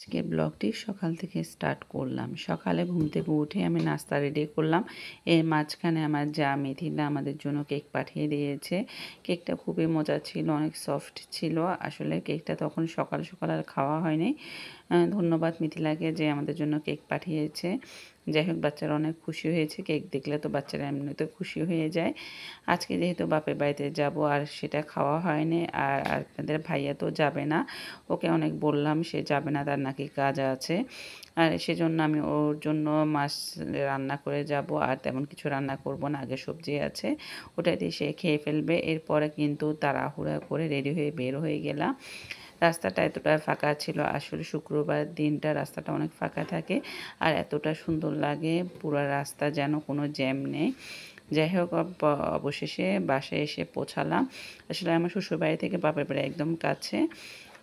আজকের ব্লগটি সকাল থেকে স্টার্ট করলাম। সকালে ঘুম থেকে উঠে আমি নাস্তা রেডি করলাম। এর মাঝখানে আমার যা মিথিলা আমাদের জন্য কেক পাঠিয়ে দিয়েছে। কেকটা খুবই মজা ছিল, অনেক সফট ছিল। আসলে কেকটা তখন সকাল সকাল আর খাওয়া হয়নি। ধন্যবাদ মিথিলাকে যে আমাদের জন্য কেক পাঠিয়েছে। যাই হোক, বাচ্চারা অনেক খুশি হয়েছে। কেক দেখলে তো বাচ্চারা এমনিতে খুশি হয়ে যায়। আজকে যেহেতু বাপের বাড়িতে যাব আর সেটা খাওয়া হয়নি, আর আপনাদের ভাইয়া তো যাবে না। ওকে অনেক বললাম, সে যাবে না, তার নাকি কাজ আছে। আর সেজন্য আমি ওর জন্য মাছ রান্না করে যাব, আর তেমন কিছু রান্না করব না। আগে সবজি আছে, ওটা দিয়ে সে খেয়ে ফেলবে। এরপরে কিন্তু তাড়াহুড়া করে রেডি হয়ে বের হয়ে গেলাম। রাস্তাটা এতটা ফাঁকা ছিল, আসলে শুক্রবার দিনটা রাস্তাটা অনেক ফাঁকা থাকে আর এতটা সুন্দর লাগে, পুরো রাস্তা যেন কোনো জ্যাম নেই। যাই হোক, অবশেষে বাসায় এসে পৌঁছালাম। আসলে আমার শ্বশুরবাড়ি থেকে বাপের বাড়ি একদম কাছে।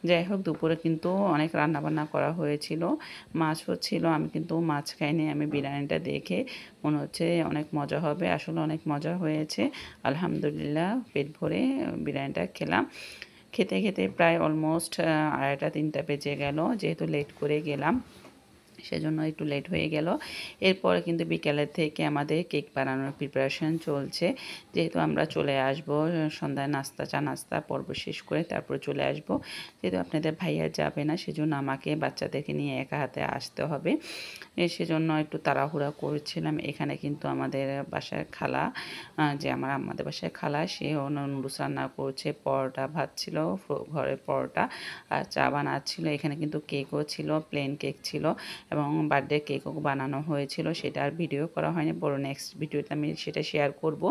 যাই হোক, দুপুরে কিন্তু অনেক রান্নাবান্না করা হয়েছিল, মাছও ছিল। আমি কিন্তু মাছ খাইনি, আমি বিরিয়ানিটা দেখে মনে হচ্ছে অনেক মজা হবে। আসলে অনেক মজা হয়েছে, আলহামদুলিল্লাহ। পেট ভরে বিরিয়ানিটা খেলাম। খেতে খেতে প্রায় অলমোস্ট 2:30-3টা বেজে গেল, যেহেতু লেট করে গেলাম সেজন্য একটু লেট হয়ে গেল। এরপরে কিন্তু বিকেলের থেকে আমাদের কেক বানানোর প্রিপারেশন চলছে। যেহেতু আমরা চলে আসব সন্ধ্যায় চা নাস্তা পর্ব শেষ করে তারপরে চলে আসব। যেহেতু আপনাদের ভাইয়া যাবে না, সেজন্য আমাকে বাচ্চাদেরকে নিয়ে একা হাতে আসতে হবে। সেজন্য একটু তাড়াহুড়া করছিলাম। এখানে কিন্তু আমাদের বাসায় খালা, যে আমাদের বাসায় খালা, সে নুডলস রান্না করছে, পরোটা ভাত ছিল, ঘরের পরোটা আর চা বানাচ্ছিল। এখানে কিন্তু কেকও ছিল, প্লেন কেক ছিল এবং বার্থডে কেকও বানানো হয়েছিল। সেটা আর ভিডিও করা হয়নি, বড় নেক্সট ভিডিওতে আমি সেটা শেয়ার করব।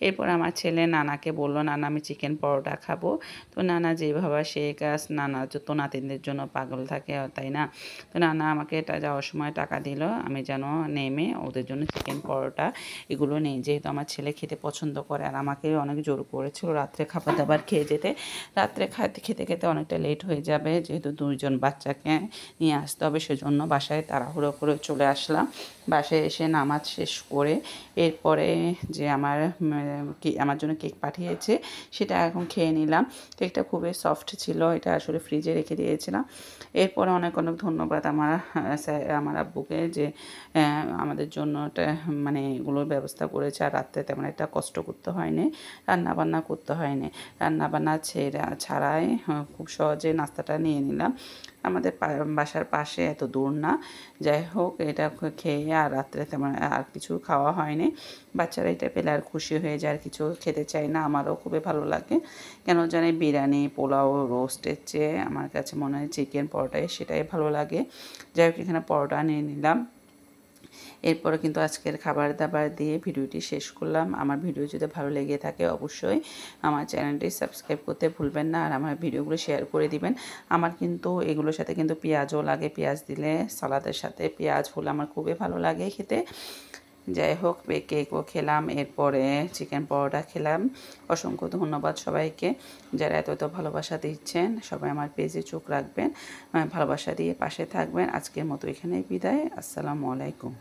এরপর আমার ছেলে নানাকে বলল, নানা আমি চিকেন পরোটা খাবো। তো নানা যেভাবে সে কাজ, নানা তো নাতিনদের জন্য পাগল থাকে, তাই না? তো নানা আমাকে এটা যাওয়ার সময় টাকা দিল, আমি যেন নেমে ওদের জন্য চিকেন পরোটা এগুলো নেই। যেহেতু আমার ছেলে খেতে পছন্দ করে আর আমাকে অনেক জোর করেছিল রাত্রে খাবার দাবার খেয়ে যেতে। রাত্রে খেতে খেতে অনেকটা লেট হয়ে যাবে, যেহেতু দুইজন বাচ্চাকে নিয়ে আসতে হবে, সেজন্য বাসায় তাড়াহুড়ো করে চলে আসলাম। বাসায় এসে নামাজ শেষ করে এরপরে যে আমার জন্য কেক পাঠিয়েছে সেটা এখন খেয়ে নিলাম। কেকটা খুবই সফট ছিল, এটা আসলে ফ্রিজে রেখে দিয়েছিলাম। এরপরে অনেক অনেক ধন্যবাদ আমার আব্বুকে, যে আমাদের জন্য মানে এগুলোর ব্যবস্থা করেছে। আর রাত্রে তেমন একটা কষ্ট করতে হয়নি, রান্নাবান্না করতে হয়নি। রান্নাবান্না ছাড়াই খুব সহজে নাস্তাটা নিয়ে নিলাম। আমাদের বাসার পাশে, এত দূর না। যাই হোক, এটা খেয়ে আর রাত্রে তেমন আর কিছু খাওয়া হয়নি। বাচ্চারা এটা পেলে আর খুশি হয়ে যায়, আর কিছু খেতে চায় না। আমারও খুবই ভালো লাগে, কেন জানি বিরিয়ানি, পোলাও, রোস্টের চেয়ে আমার কাছে মনে হয় চিকেন পরোটাই সেটাই ভালো লাগে। যাই হোক, এখানে পরোটা নিয়ে নিলাম। এরপরে কিন্তু আজকের খাবার দাবার দিয়ে ভিডিওটি শেষ করলাম। আমার ভিডিও যদি ভালো লেগে থাকে অবশ্যই আমার চ্যানেলটি সাবস্ক্রাইব করতে ভুলবেন না, আর আমার ভিডিওগুলো শেয়ার করে দিবেন। আমার কিন্তু এগুলোর সাথে কিন্তু পেঁয়াজও লাগে, পেঁয়াজ দিলে সালাদের সাথে পেঁয়াজ হলে আমার খুবই ভালো লাগে খেতে। যাই হোক, কেকও খেলাম, এরপরে চিকেন পরোটা খেলাম। অসংখ্য ধন্যবাদ সবাইকে যারা এত এত ভালোবাসা দিচ্ছেন। সবাই আমার পেজে চোখ রাখবেন, ভালোবাসা দিয়ে পাশে থাকবেন। আজকের মতো এখানেই বিদায়। আসসালামু আলাইকুম।